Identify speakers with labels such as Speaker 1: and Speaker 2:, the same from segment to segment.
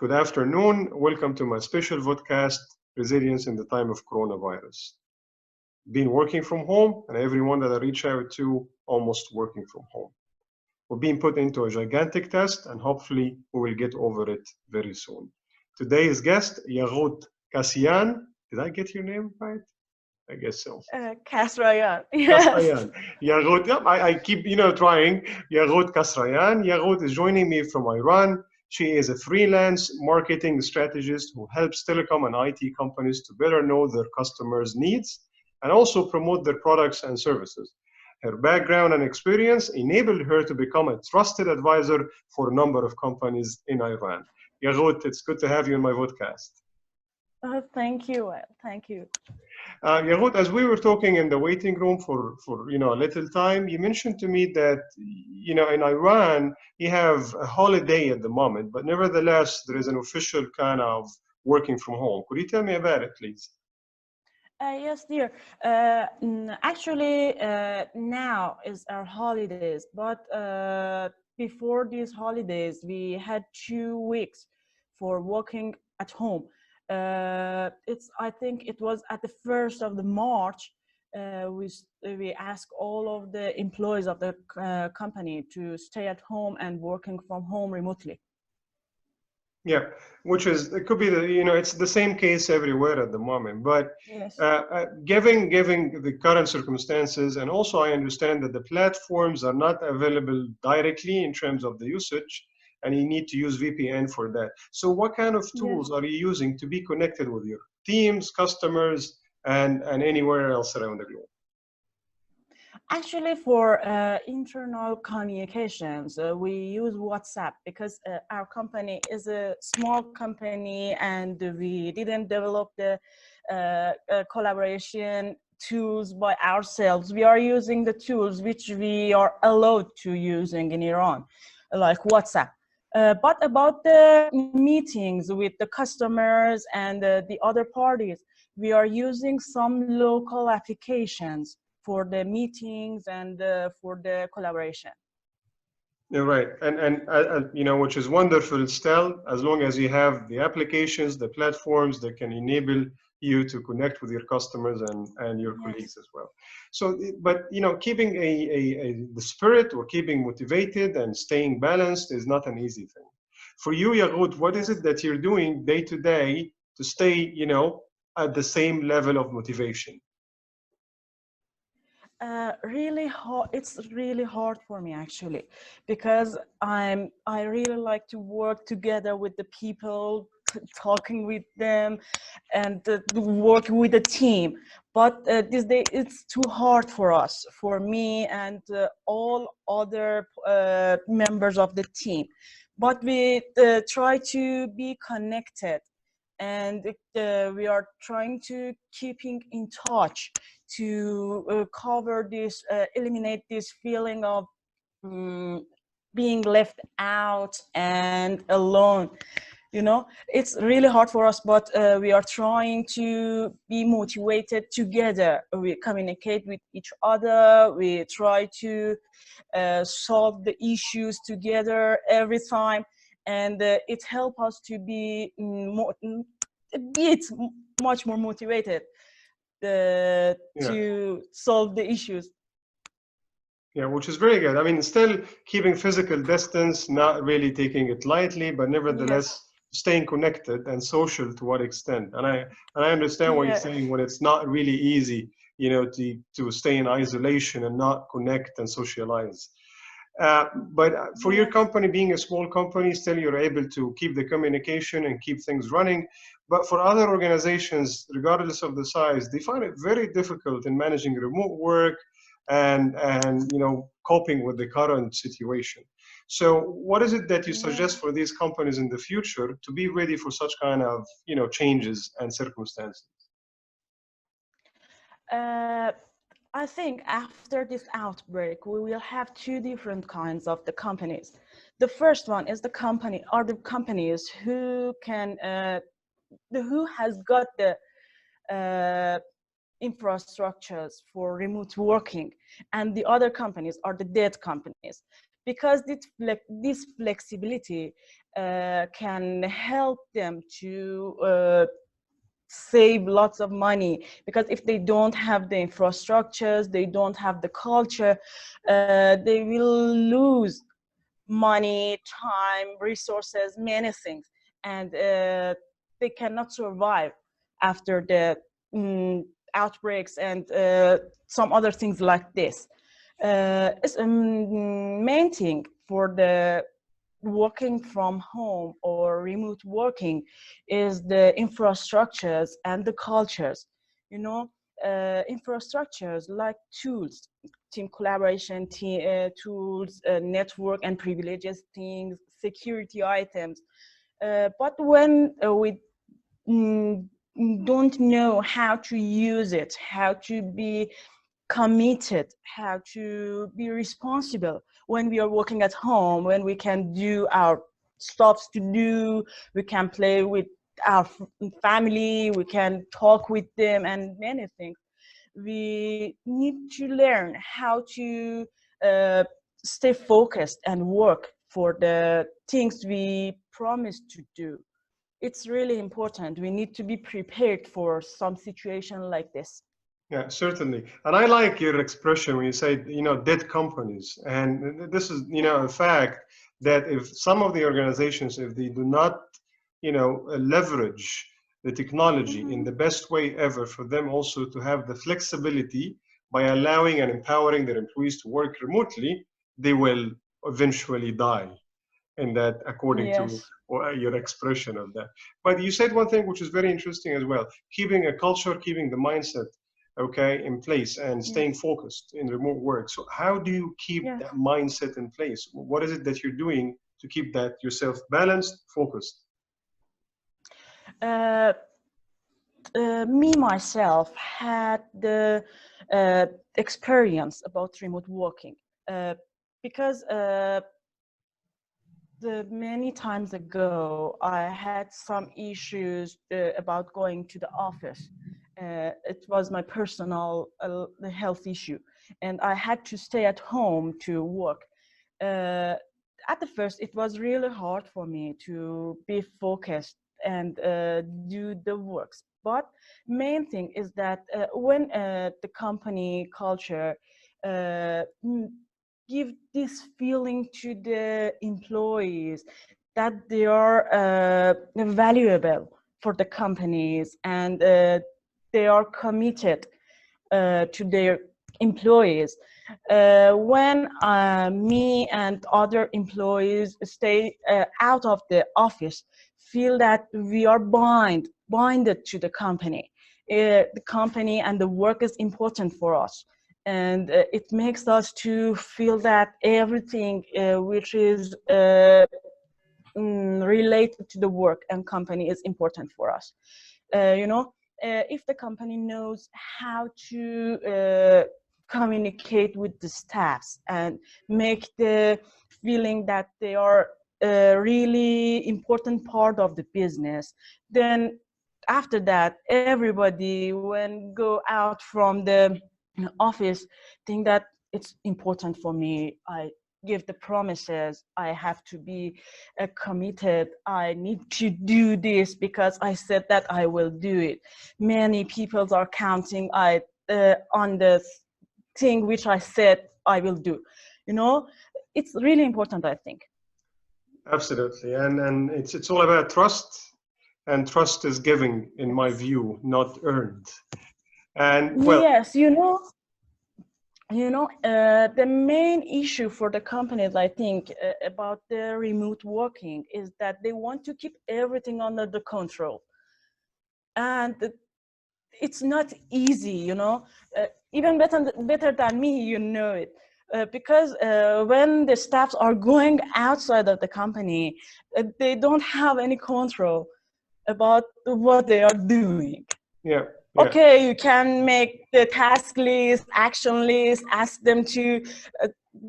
Speaker 1: Good afternoon. Welcome to my special podcast, Resilience in the Time of Coronavirus. Been working from home, and everyone that I reach out to almost working from home. We're being put into a gigantic test, and hopefully we will get over it very soon. Today's guest, Yaghout Kasraeian. Did I get your name right? I guess so.
Speaker 2: Kasraeian. Yes.
Speaker 1: Kasraeian. Yaghout, yep, I keep, trying. Yaghout Kasraeian. Yaghout is joining me from Iran. She is a freelance marketing strategist who helps telecom and IT companies to better know their customers' needs and also promote their products and services. Her background and experience enabled her to become a trusted advisor for a number of companies in Iran. Yaghout, it's good to have you in my podcast.
Speaker 2: Thank you. Thank you.
Speaker 1: Yaghout, as we were talking in the waiting room for a little time, you mentioned to me that in Iran you have a holiday at the moment, but nevertheless there is an official kind of working from home. Could you tell me about it, please?
Speaker 2: Yes, dear. Actually, now is our holidays, but before these holidays, we had 2 weeks for working at home. I think it was at the 1st of the March, we asked all of the employees of the company to stay at home and working from home remotely.
Speaker 1: Yeah, it could be it's the same case everywhere at the moment, but
Speaker 2: Yes.
Speaker 1: given the current circumstances, and also I understand that the platforms are not available directly in terms of the usage, and you need to use VPN for that. So what kind of tools are you using to be connected with your teams, customers, and anywhere else around the globe?
Speaker 2: Actually, for internal communications, we use WhatsApp because our company is a small company and we didn't develop the collaboration tools by ourselves. We are using the tools which we are allowed to using in Iran, like WhatsApp. But about the meetings with the customers and the other parties, we are using some local applications for the meetings and for the collaboration.
Speaker 1: You're right, and which is wonderful still, as long as you have the applications, the platforms that can enable you to connect with your customers and your colleagues as well. So, but keeping the spirit or keeping motivated and staying balanced is not an easy thing. For you, Yaghout, what is it that you're doing day to day to stay, at the same level of motivation?
Speaker 2: Really hard. It's really hard for me actually, because I really like to work together with the people, talking with them, and work with the team. But this day it's too hard for us, for me and all other members of the team. But we try to be connected, and we are trying to keeping in touch to cover this, eliminate this feeling of being left out and alone. It's really hard for us, but we are trying to be motivated together. We communicate with each other. We try to solve the issues together every time, and it helps us to be a bit much more motivated to solve the issues.
Speaker 1: Yeah, which is very good. I mean, still keeping physical distance, not really taking it lightly, but nevertheless staying connected and social to what extent. And I understand what you're saying when it's not really easy, to stay in isolation and not connect and socialize. But for your company, being a small company, still you're able to keep the communication and keep things running. But for other organizations, regardless of the size, they find it very difficult in managing remote work and coping with the current situation. So what is it that you suggest for these companies in the future to be ready for such kind of changes and circumstances?
Speaker 2: I think after this outbreak, we will have two different kinds of the companies. The first one is the companies who who has got the infrastructures for remote working, and the other companies are the dead companies, because this flexibility can help them to save lots of money, because if they don't have the infrastructures, they don't have the culture, they will lose money, time, resources, many things, and they cannot survive after the outbreaks and some other things like this. It's a main thing for the working from home or remote working is the infrastructures and the cultures. You know, infrastructures like tools, team collaboration, tools, network and privileges things, security items. But when we mm, don't know how to use it, how to be committed, how to be responsible when we are working at home, when we can do our stuffs to do, we can play with our family, we can talk with them and many things. We need to learn how to uh, stay focused and work for the things we promised to do. It's really important. We need to be prepared for some situation like this.
Speaker 1: Yeah, certainly. And I like your expression when you say, dead companies. And this is, a fact that if some of the organizations, if they do not, leverage the technology in the best way ever for them also to have the flexibility by allowing and empowering their employees to work remotely, they will eventually die. And that according to
Speaker 2: Yes.
Speaker 1: your expression of that. But you said one thing which is very interesting as well, keeping a culture, keeping the mindset, okay, in place and
Speaker 2: Yes.
Speaker 1: staying focused in remote work. So how do you keep
Speaker 2: Yes.
Speaker 1: that mindset in place? What is it that you're doing to keep that yourself balanced, focused?
Speaker 2: Uh, Me myself had the experience about remote working, uh, because the many times ago I had some issues about going to the office. It was my personal health issue, and I had to stay at home to work. Uh, at the first, it was really hard for me to be focused and do the works. But main thing is that when the company culture uh, give this feeling to the employees that they are valuable for the companies, and they are committed to their employees. When me and other employees stay out of the office, feel that we are binded to the company and the work is important for us, and it makes us to feel that everything which is related to the work and company is important for us. If the company knows how to communicate with the staffs and make the feeling that they are a really important part of the business, then after that everybody when go out from the office think that it's important for me. I give the promises, I have to be committed, I need to do this because I said that I will do it. Many people are counting on the thing which I said I will do. It's really important, I think.
Speaker 1: Absolutely. And it's all about trust, and trust is giving, in my
Speaker 2: Yes.
Speaker 1: view, not earned. And well,
Speaker 2: Yes, the main issue for the companies, I think, about the remote working is that they want to keep everything under the control. And it's not easy. Even better than me, it. Because when the staffs are going outside of the company, they don't have any control about what they are doing.
Speaker 1: yeah, yeah,
Speaker 2: Okay, you can make the task list, action list, ask them to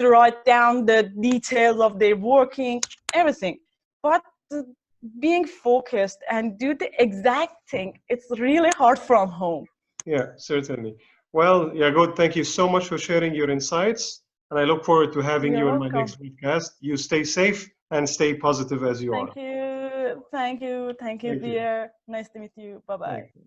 Speaker 2: write down the details of their working, everything. But being focused and do the exact thing, it's really hard from home.
Speaker 1: yeah, certainly. Well, Yaghout, thank you so much for sharing your insights. And I look forward to having
Speaker 2: You're
Speaker 1: you in my
Speaker 2: welcome.
Speaker 1: next podcast. You stay safe and stay positive as you are.
Speaker 2: Thank you. Thank you. Thank you,
Speaker 1: Thank you.
Speaker 2: dear. Nice to meet you. Bye bye.
Speaker 1: Thank you.